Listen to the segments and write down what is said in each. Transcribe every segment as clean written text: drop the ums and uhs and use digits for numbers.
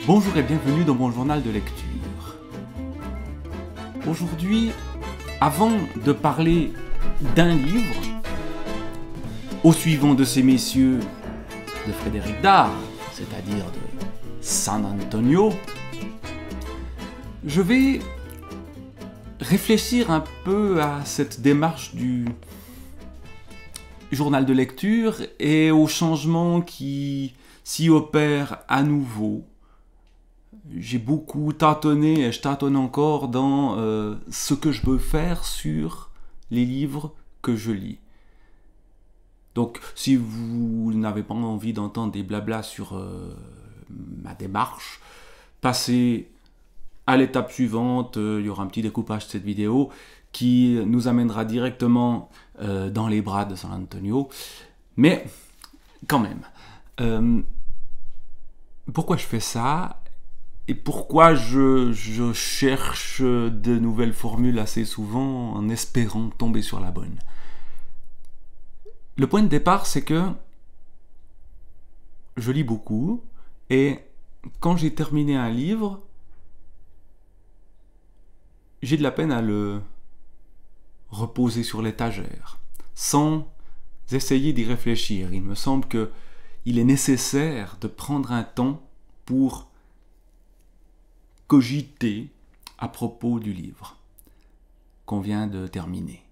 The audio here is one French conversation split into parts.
Bonjour et bienvenue dans mon journal de lecture. Aujourd'hui, avant de parler d'un livre, au suivant de ces messieurs de Frédéric Dard, c'est-à-dire de San Antonio, je vais réfléchir un peu à cette démarche du journal de lecture et aux changements qui s'y opèrent à nouveau. J'ai beaucoup tâtonné et je tâtonne encore dans ce que je peux faire sur les livres que je lis. Donc, si vous n'avez pas envie d'entendre des blablas sur ma démarche, passez à l'étape suivante. Il y aura un petit découpage de cette vidéo qui nous amènera directement dans les bras de San Antonio. Mais, quand même, pourquoi je fais ça ? Et pourquoi je cherche de nouvelles formules assez souvent en espérant tomber sur la bonne? Le point de départ, c'est que je lis beaucoup et quand j'ai terminé un livre, j'ai de la peine à le reposer sur l'étagère, sans essayer d'y réfléchir. Il me semble qu'il est nécessaire de prendre un temps pour cogiter à propos du livre qu'on vient de terminer.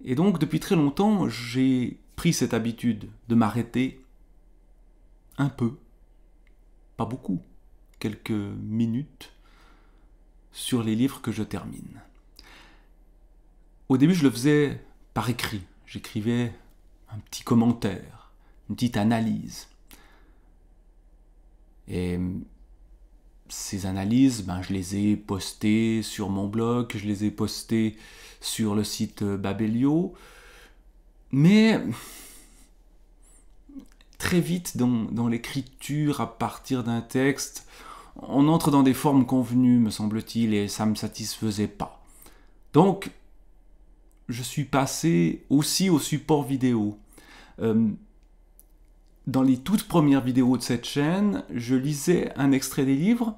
Et donc, depuis très longtemps, j'ai pris cette habitude de m'arrêter un peu, pas beaucoup, quelques minutes, sur les livres que je termine. Au début, je le faisais par écrit. J'écrivais un petit commentaire, une petite analyse. Et ces analyses, je les ai postées sur mon blog, je les ai postées sur le site Babelio, mais très vite dans l'écriture à partir d'un texte, on entre dans des formes convenues, me semble-t-il, et ça ne me satisfaisait pas. Donc, je suis passé aussi au support vidéo. Dans les toutes premières vidéos de cette chaîne, je lisais un extrait des livres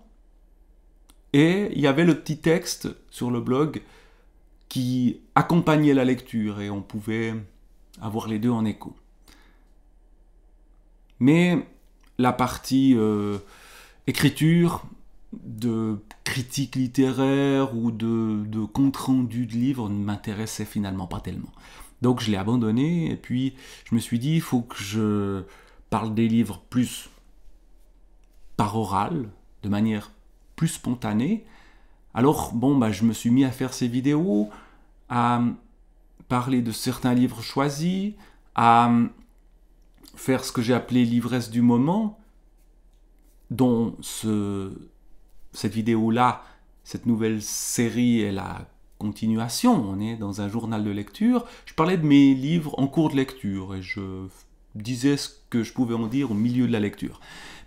et il y avait le petit texte sur le blog qui accompagnait la lecture et on pouvait avoir les deux en écho. Mais la partie écriture, de critique littéraire ou de compte-rendu de livres ne m'intéressait finalement pas tellement. Donc je l'ai abandonné et puis je me suis dit il faut que je parle des livres plus par oral, de manière plus spontanée. Alors je me suis mis à faire ces vidéos, à parler de certains livres choisis, à faire ce que j'ai appelé l'ivresse du moment, dont cette vidéo-là, cette nouvelle série est la continuation. On est dans un journal de lecture. Je parlais de mes livres en cours de lecture et je disais ce que je pouvais en dire au milieu de la lecture.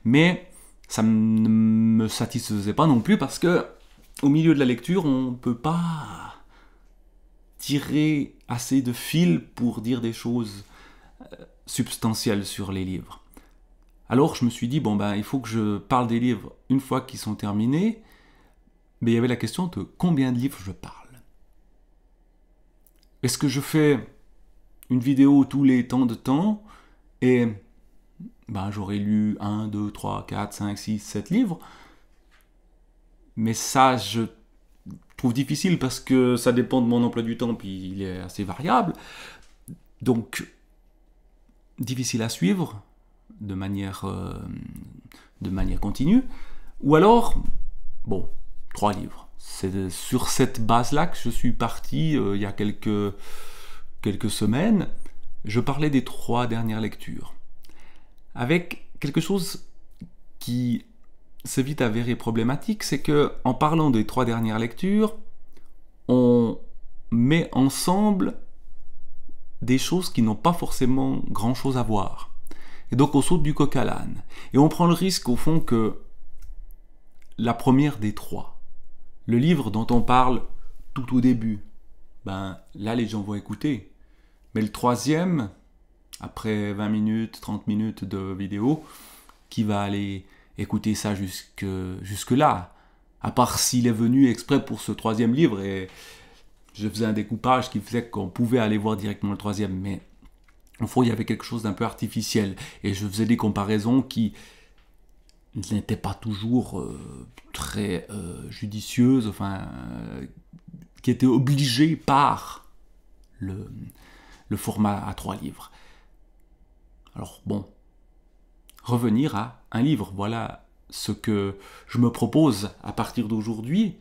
Mais ça ne me satisfaisait pas non plus parce que au milieu de la lecture, on ne peut pas tirer assez de fil pour dire des choses substantielles sur les livres. Alors je me suis dit, il faut que je parle des livres une fois qu'ils sont terminés, mais il y avait la question de combien de livres je parle. Est-ce que je fais une vidéo tous les temps de temps et j'aurais lu 1, 2, 3, 4, 5, 6, 7 livres, mais ça je trouve difficile parce que ça dépend de mon emploi du temps puis il est assez variable, donc difficile à suivre de manière continue, ou alors 3 livres. C'est sur cette base-là que je suis parti il y a quelques semaines. Je parlais des 3 dernières lectures, avec quelque chose qui s'est vite avéré problématique, c'est que en parlant des 3 dernières lectures, on met ensemble des choses qui n'ont pas forcément grand-chose à voir. Et donc on saute du coq à l'âne. Et on prend le risque au fond que la première des 3, le livre dont on parle tout au début, là les gens vont écouter. Mais le 3e, après 20 minutes, 30 minutes de vidéo, qui va aller écouter ça jusque-là. À part s'il est venu exprès pour ce troisième livre et je faisais un découpage qui faisait qu'on pouvait aller voir directement le troisième. Mais au fond, il y avait quelque chose d'un peu artificiel. Et je faisais des comparaisons qui n'étaient pas toujours très judicieuses, enfin, qui étaient obligées par le format à 3 livres. Alors bon, revenir à un livre, voilà ce que je me propose à partir d'aujourd'hui.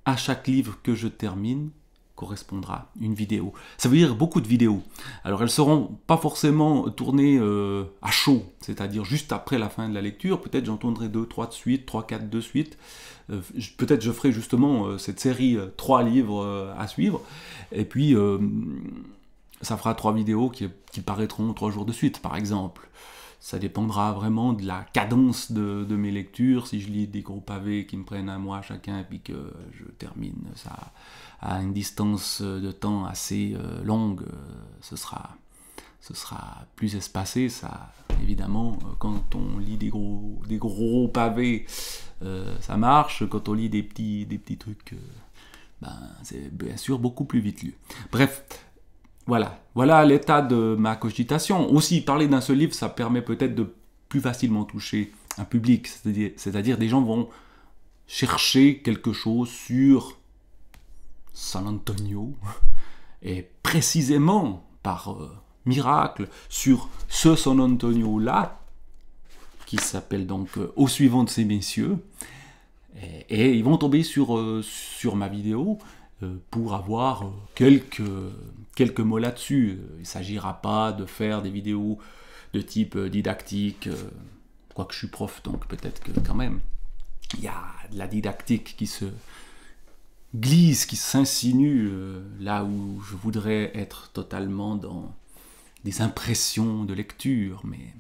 À chaque livre que je termine correspondra une vidéo. Ça veut dire beaucoup de vidéos. Alors elles ne seront pas forcément tournées à chaud, c'est-à-dire juste après la fin de la lecture. Peut-être j'en tournerai 2, 3 de suite, 3, 4 de suite. Peut-être je ferai justement cette série 3 livres à suivre. Et puis ça fera 3 vidéos qui paraîtront 3 jours de suite, par exemple. Ça dépendra vraiment de la cadence de mes lectures. Si je lis des gros pavés qui me prennent un mois chacun et puis que je termine ça à une distance de temps assez longue, ce sera plus espacé. Ça, évidemment, quand on lit des gros pavés, ça marche. Quand on lit des petits trucs, c'est bien sûr beaucoup plus vite lu. Bref. Voilà l'état de ma cogitation. Aussi, parler d'un seul livre, ça permet peut-être de plus facilement toucher un public. C'est-à-dire des gens vont chercher quelque chose sur San Antonio, et précisément par miracle, sur ce San Antonio-là, qui s'appelle donc Au suivant de ces messieurs, et ils vont tomber sur ma vidéo, pour avoir quelques mots là-dessus. Il ne s'agira pas de faire des vidéos de type didactique, quoique je suis prof, donc peut-être que quand même, il y a de la didactique qui se glisse, qui s'insinue, là où je voudrais être totalement dans des impressions de lecture, mais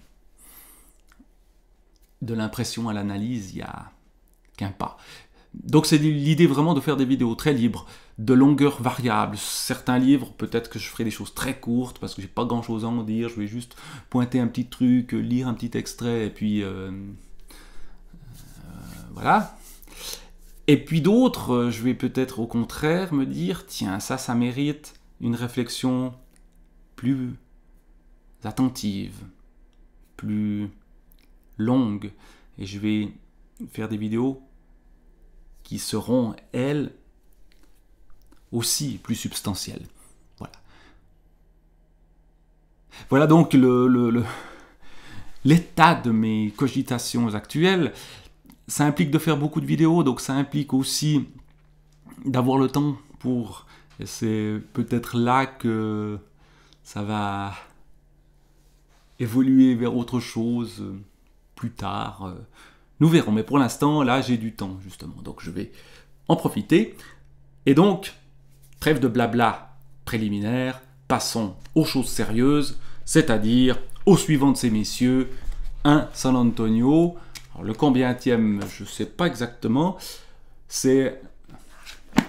de l'impression à l'analyse, il n'y a qu'un pas. Donc c'est l'idée vraiment de faire des vidéos très libres, de longueur variable. Certains livres, peut-être que je ferai des choses très courtes, parce que j'ai pas grand-chose à en dire, je vais juste pointer un petit truc, lire un petit extrait, et puis voilà. Et puis d'autres, je vais peut-être au contraire me dire, tiens, ça mérite une réflexion plus attentive, plus longue, et je vais faire des vidéos qui seront, elles, aussi plus substantielles. Voilà donc l'état de mes cogitations actuelles. Ça implique de faire beaucoup de vidéos, donc ça implique aussi d'avoir le temps pour... Et c'est peut-être là que ça va évoluer vers autre chose plus tard. Nous verrons, mais pour l'instant, là, j'ai du temps, justement. Donc, je vais en profiter. Et donc, trêve de blabla préliminaire, passons aux choses sérieuses, c'est-à-dire au suivant de ces messieurs, un San Antonio. Alors, le combienième, je ne sais pas exactement. C'est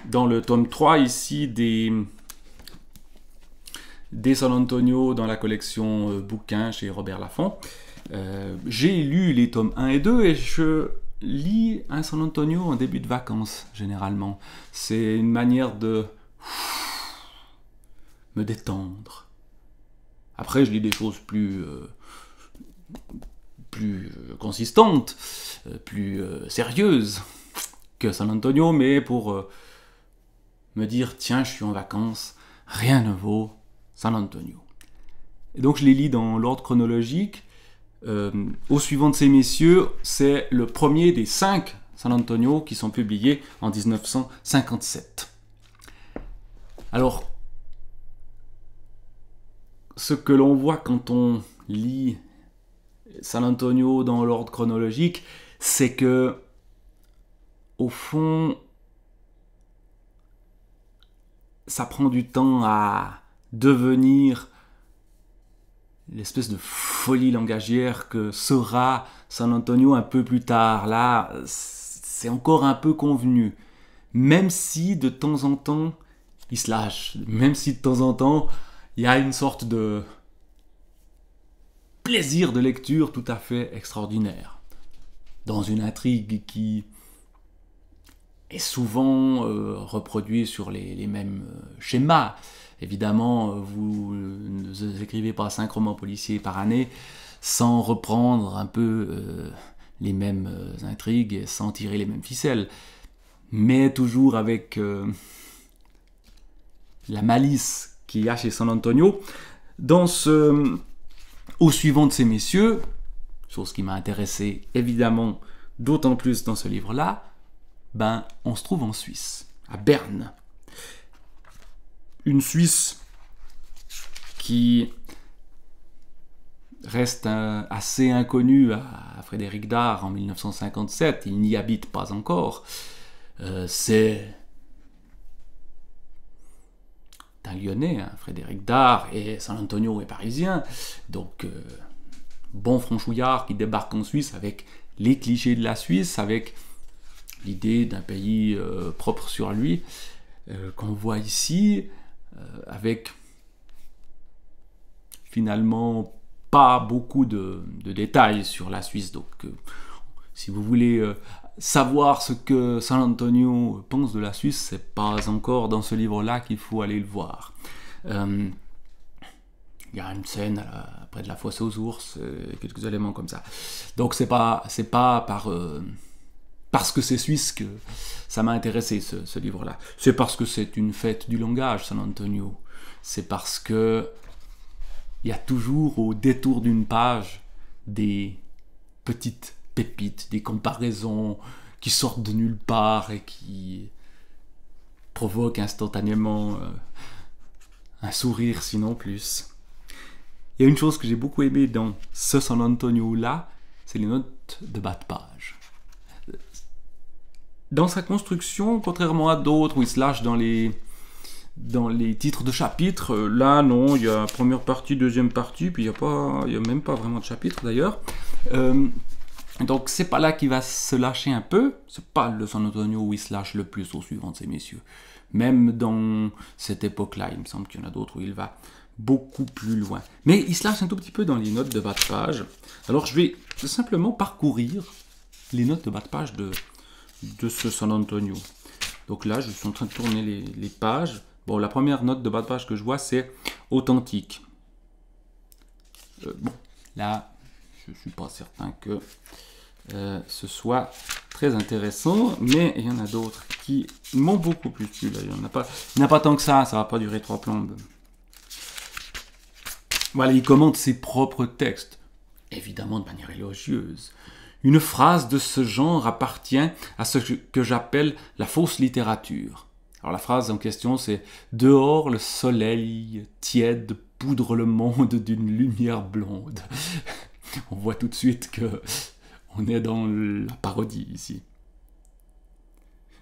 dans le tome 3, ici, des San Antonio dans la collection bouquins chez Robert Laffont. J'ai lu les tomes 1 et 2 et je lis un San Antonio en début de vacances, généralement. C'est une manière de me détendre. Après, je lis des choses plus consistantes, plus sérieuses que San Antonio, mais pour me dire, tiens, je suis en vacances, rien ne vaut San Antonio. Et donc, je les lis dans l'ordre chronologique. Au suivant de ces messieurs, c'est le premier des 5 San Antonio qui sont publiés en 1957. Alors, ce que l'on voit quand on lit San Antonio dans l'ordre chronologique, c'est que, au fond, ça prend du temps à devenir l'espèce de folie langagière que sera San Antonio un peu plus tard. Là, c'est encore un peu convenu. Même si de temps en temps, il se lâche. Même si de temps en temps, il y a une sorte de plaisir de lecture tout à fait extraordinaire. Dans une intrigue qui est souvent reproduite sur les mêmes schémas. Évidemment, vous ne écrivez pas 5 romans policiers par année sans reprendre un peu les mêmes intrigues et sans tirer les mêmes ficelles. Mais toujours avec la malice qu'il y a chez San Antonio. Au suivant de ces messieurs, chose qui m'a intéressé évidemment d'autant plus dans ce livre-là, on se trouve en Suisse, à Berne. Une Suisse qui reste assez inconnue à Frédéric Dard en 1957, il n'y habite pas encore. C'est un Lyonnais, hein, Frédéric Dard, et San Antonio est parisien, donc bon franchouillard qui débarque en Suisse avec les clichés de la Suisse, avec l'idée d'un pays propre sur lui, qu'on voit ici, avec finalement pas beaucoup de détails sur la Suisse. Donc si vous voulez savoir ce que San Antonio pense de la Suisse, c'est pas encore dans ce livre-là qu'il faut aller le voir. Il y a une scène près de la fosse aux ours, quelques éléments comme ça. Donc c'est pas parce que c'est suisse que ça m'a intéressé ce livre-là. C'est parce que c'est une fête du langage, San Antonio. C'est parce que il y a toujours au détour d'une page des petites pépites, des comparaisons qui sortent de nulle part et qui provoquent instantanément un sourire, sinon plus. Il y a une chose que j'ai beaucoup aimé dans ce San Antonio-là, c'est les notes de bas de page. Dans sa construction, contrairement à d'autres où il se lâche dans les titres de chapitres, là non, il y a première partie, deuxième partie, puis il y a même pas vraiment de chapitre d'ailleurs. Donc c'est pas là qu'il va se lâcher un peu, c'est pas le San Antonio où il se lâche le plus au suivant de ces messieurs. Même dans cette époque-là, il me semble qu'il y en a d'autres où il va beaucoup plus loin. Mais il se lâche un tout petit peu dans les notes de bas de page. Alors je vais simplement parcourir les notes de bas de page de ce San Antonio. Donc là, je suis en train de tourner les pages. Bon, la première note de bas de page que je vois, c'est authentique. Bon, là, je ne suis pas certain que ce soit très intéressant, mais il y en a d'autres qui m'ont beaucoup plus plu. Là. Il n'y en a pas tant que ça va pas durer 3 plombes. Voilà, il commente ses propres textes, évidemment de manière élogieuse. Une phrase de ce genre appartient à ce que j'appelle la fausse littérature. Alors la phrase en question c'est « Dehors le soleil tiède poudre le monde d'une lumière blonde ». On voit tout de suite que on est dans la parodie ici.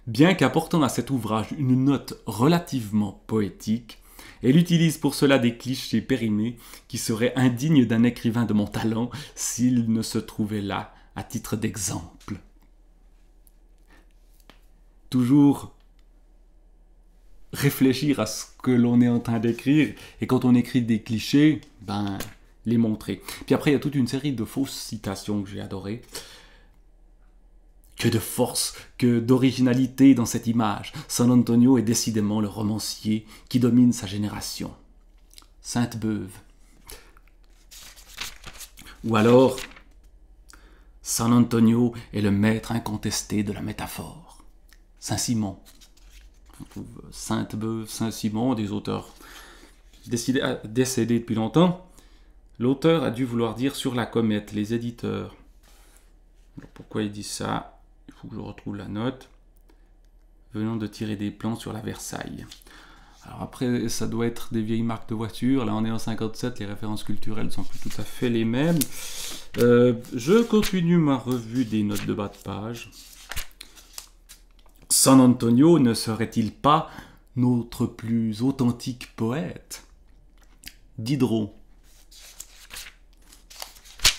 Bien qu'apportant à cet ouvrage une note relativement poétique, elle utilise pour cela des clichés périmés qui seraient indignes d'un écrivain de mon talent s'il ne se trouvait là à titre d'exemple. Toujours réfléchir à ce que l'on est en train d'écrire, et quand on écrit des clichés, les montrer. Puis après, il y a toute une série de fausses citations que j'ai adorées. Que de force, que d'originalité dans cette image. San Antonio est décidément le romancier qui domine sa génération. Sainte-Beuve. Ou alors, San Antonio est le maître incontesté de la métaphore. Saint-Simon. On trouve Sainte-Beuve, Saint-Simon, des auteurs décédés depuis longtemps. L'auteur a dû vouloir dire sur la comète, les éditeurs. Alors pourquoi il dit ça? Il faut que je retrouve la note. Venant de tirer des plans sur la Versailles. Alors après, ça doit être des vieilles marques de voitures. Là, on est en 57, les références culturelles sont plus tout à fait les mêmes. Je continue ma revue des notes de bas de page. San Antonio ne serait-il pas notre plus authentique poète? Diderot.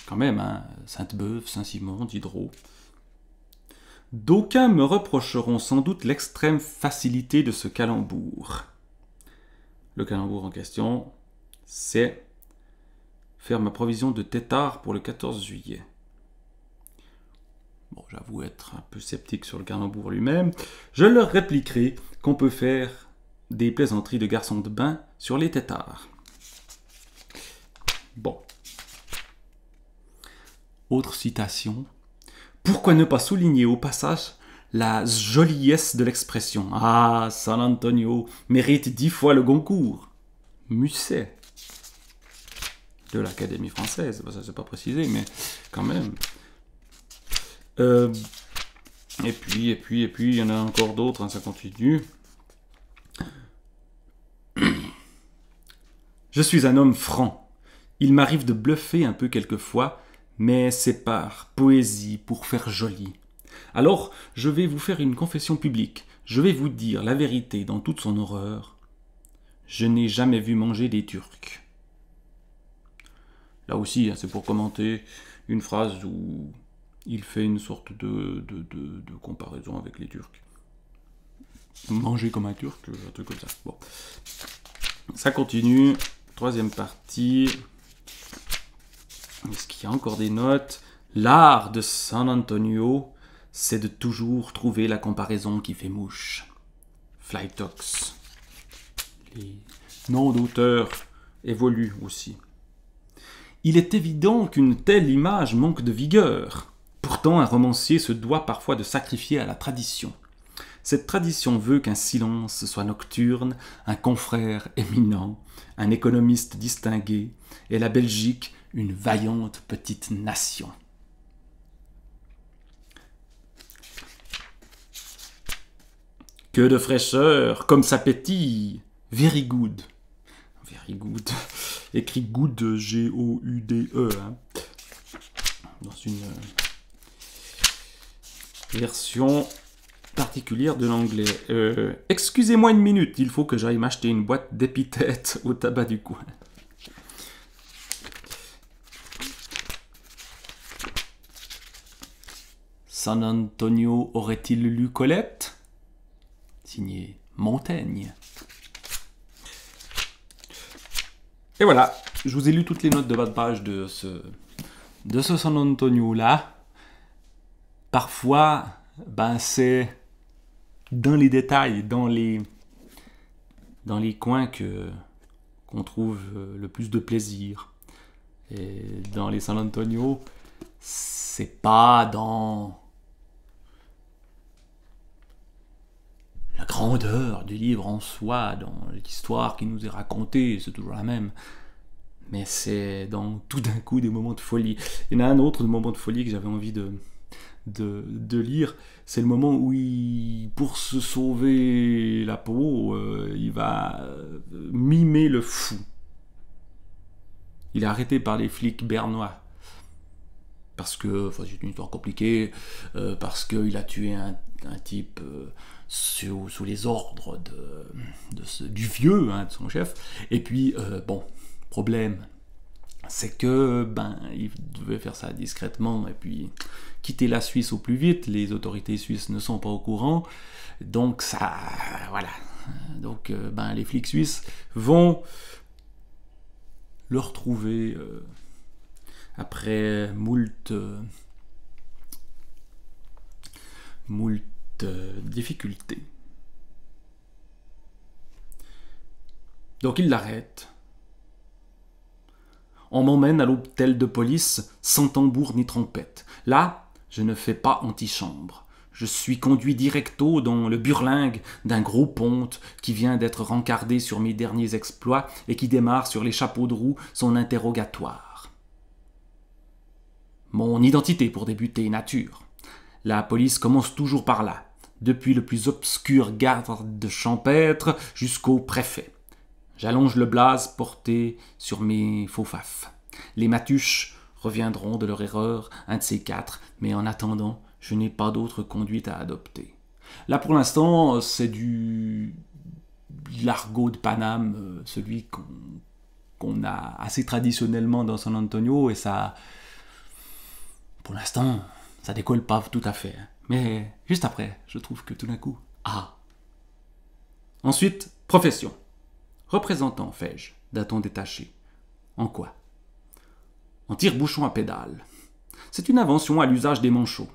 Quand même, hein, Sainte-Beuve, Saint-Simon, Diderot. D'aucuns me reprocheront sans doute l'extrême facilité de ce calembour. Le calembour en question, c'est faire ma provision de têtards pour le 14 juillet. Bon, j'avoue être un peu sceptique sur le calembour lui-même. Je leur répliquerai qu'on peut faire des plaisanteries de garçons de bain sur les têtards. Bon. Autre citation. Pourquoi ne pas souligner au passage la joliesse de l'expression « Ah, San Antonio mérite 10 fois le Goncourt ». Musset de l'Académie française, ça c'est pas précisé, mais quand même. Et puis, il y en a encore d'autres, hein, ça continue. Je suis un homme franc. Il m'arrive de bluffer un peu quelquefois, mais c'est par poésie, pour faire joli. Alors, je vais vous faire une confession publique. Je vais vous dire la vérité dans toute son horreur. Je n'ai jamais vu manger des Turcs. Là aussi, c'est pour commenter une phrase où il fait une sorte de comparaison avec les Turcs. Manger comme un Turc, un truc comme ça. Bon. Ça continue. Troisième partie. Est-ce qu'il y a encore des notes? L'art de San Antonio, c'est de toujours trouver la comparaison qui fait mouche. Flytox. Les noms d'auteurs évoluent aussi. Il est évident qu'une telle image manque de vigueur. Pourtant, un romancier se doit parfois de sacrifier à la tradition. Cette tradition veut qu'un silence soit nocturne, un confrère éminent, un économiste distingué, et la Belgique une vaillante petite nation. Que de fraîcheur, comme ça pétille. Very good. Very good. Écrit good, G-O-U-D-E. Hein. Dans une version particulière de l'anglais. Excusez-moi une minute, il faut que j'aille m'acheter une boîte d'épithètes au tabac du coin. San Antonio aurait-il lu Colette? Signé Montaigne. Et voilà, je vous ai lu toutes les notes de bas de page de ce San Antonio-là. Parfois, c'est dans les détails, dans les coins qu'on trouve le plus de plaisir. Et dans les San Antonio, c'est pas dans la grandeur du livre en soi, dans l'histoire qui nous est racontée, c'est toujours la même. Mais c'est dans tout d'un coup des moments de folie. Il y en a un autre moment de folie que j'avais envie de lire, c'est le moment où pour se sauver la peau, il va mimer le fou. Il est arrêté par les flics bernois. Parce que, c'est une histoire compliquée, parce qu'il a tué un type sous les ordres du vieux, hein, de son chef. Et puis, problème, c'est que il devait faire ça discrètement et puis quitter la Suisse au plus vite. Les autorités suisses ne sont pas au courant, donc ça, voilà. Donc, les flics suisses vont le retrouver après moult difficultés. Donc il l'arrête. On m'emmène à l'hôtel de police sans tambour ni trompette. Là, je ne fais pas antichambre. Je suis conduit directo dans le burlingue d'un gros ponte qui vient d'être rencardé sur mes derniers exploits et qui démarre sur les chapeaux de roue son interrogatoire. Mon identité pour débuter, nature. La police commence toujours par là, depuis le plus obscur garde champêtre jusqu'au préfet. J'allonge le blaze porté sur mes faux faf. Les matuches reviendront de leur erreur, un de ces quatre, mais en attendant, je n'ai pas d'autre conduite à adopter. Là, pour l'instant, c'est du l'argot de Paname, celui qu'on a assez traditionnellement dans San Antonio, et ça, pour l'instant, ça décolle pas tout à fait. Mais juste après, je trouve que tout d'un coup, Ensuite, profession. Représentant, fais-je, d'un ton détaché. En quoi? en tire-bouchon à pédale. C'est une invention à l'usage des manchots.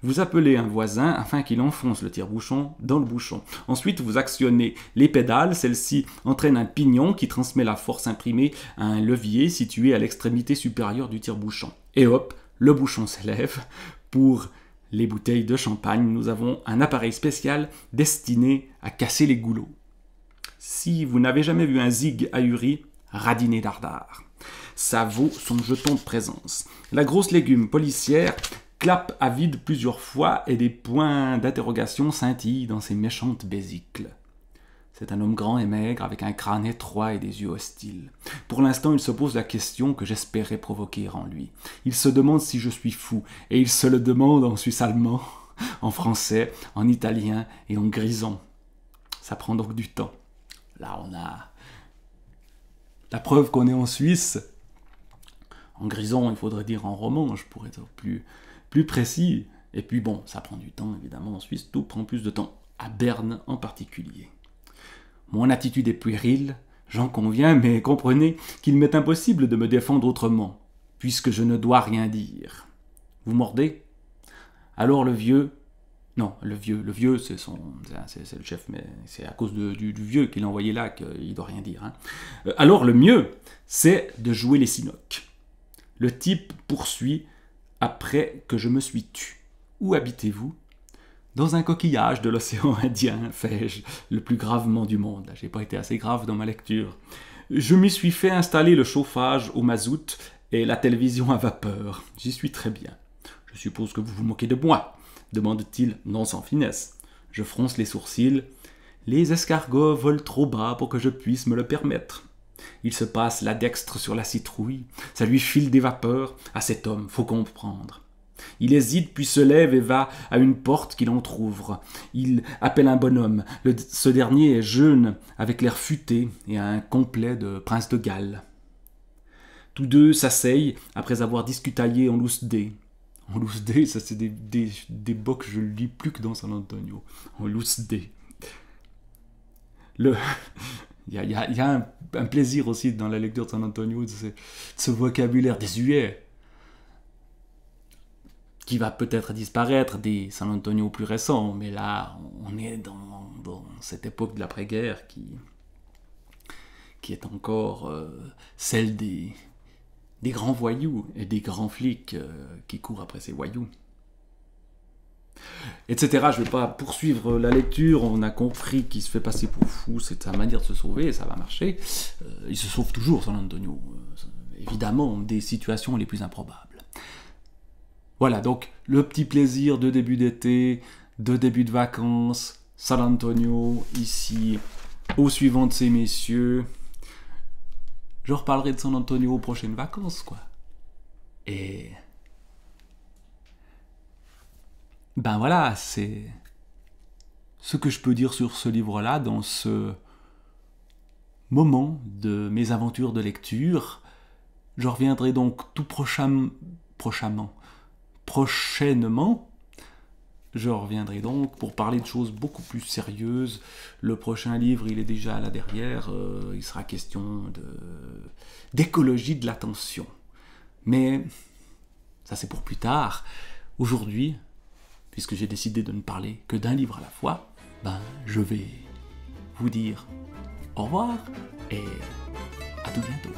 Vous appelez un voisin afin qu'il enfonce le tire-bouchon dans le bouchon. Ensuite, vous actionnez les pédales. Celle-ci entraîne un pignon qui transmet la force imprimée à un levier situé à l'extrémité supérieure du tire-bouchon. Et hop, le bouchon s'élève. Pour les bouteilles de champagne, nous avons un appareil spécial destiné à casser les goulots. Si vous n'avez jamais vu un zig ahuri, radinez dardard. Ça vaut son jeton de présence. La grosse légume policière clappe à vide plusieurs fois et des points d'interrogation scintillent dans ses méchantes vésicles. C'est un homme grand et maigre avec un crâne étroit et des yeux hostiles. Pour l'instant, il se pose la question que j'espérais provoquer en lui. Il se demande si je suis fou et il se le demande en suisse-allemand, en français, en italien et en grison. Ça prend donc du temps. Là, on a la preuve qu'on est en Suisse. En grison, il faudrait dire en romanche pour être plus précis. Et puis bon, ça prend du temps, évidemment, en Suisse, tout prend plus de temps. À Berne en particulier. Mon attitude est puérile, j'en conviens, mais comprenez qu'il m'est impossible de me défendre autrement, puisque je ne dois rien dire. Vous mordez? Alors le vieux... Non, le vieux, c'est le chef, mais c'est à cause du vieux qu'il a envoyé là qu'il ne doit rien dire. Hein. Alors le mieux, c'est de jouer les sinocs. Le type poursuit après que je me suis tu. Où habitez-vous? Dans un coquillage de l'océan Indien, fais-je, le plus gravement du monde. Là, j'ai pas été assez grave dans ma lecture. Je m'y suis fait installer le chauffage au mazout et la télévision à vapeur. J'y suis très bien. Je suppose que vous vous moquez de moi, demande-t-il, non sans finesse. Je fronce les sourcils. Les escargots volent trop bas pour que je puisse me le permettre. Il se passe la dextre sur la citrouille. Ça lui file des vapeurs. À cet homme, faut comprendre. Il hésite, puis se lève et va à une porte qu'il entr'ouvre. Il appelle un bonhomme. Ce dernier est jeune, avec l'air futé et a un complet de prince de Galles. Tous deux s'asseyent après avoir discutaillé en loose dé. En loose dé, ça c'est des bocs que je lis plus que dans San Antonio. En loose dé. Il y a un plaisir aussi dans la lecture de San Antonio, de ce vocabulaire désuet qui va peut-être disparaître des San Antonio plus récents, mais là, on est dans cette époque de l'après-guerre qui est encore celle des grands voyous et des grands flics qui courent après ces voyous. Etc. Je ne vais pas poursuivre la lecture, on a compris qu'il se fait passer pour fou, c'est sa manière de se sauver, et ça va marcher. Il se sauve toujours, San Antonio, évidemment, des situations les plus improbables. Voilà, donc le petit plaisir de début d'été, de début de vacances, San Antonio, ici, au suivant de ces messieurs. Je reparlerai de San Antonio aux prochaines vacances, quoi. Et... ben voilà, c'est ce que je peux dire sur ce livre-là dans ce moment de mes aventures de lecture. Je reviendrai donc tout prochainement. Je reviendrai donc pour parler de choses beaucoup plus sérieuses. Le prochain livre, il est déjà là derrière. Il sera question d'écologie de l'attention. Mais ça c'est pour plus tard. Aujourd'hui, puisque j'ai décidé de ne parler que d'un livre à la fois, je vais vous dire au revoir et à tout bientôt.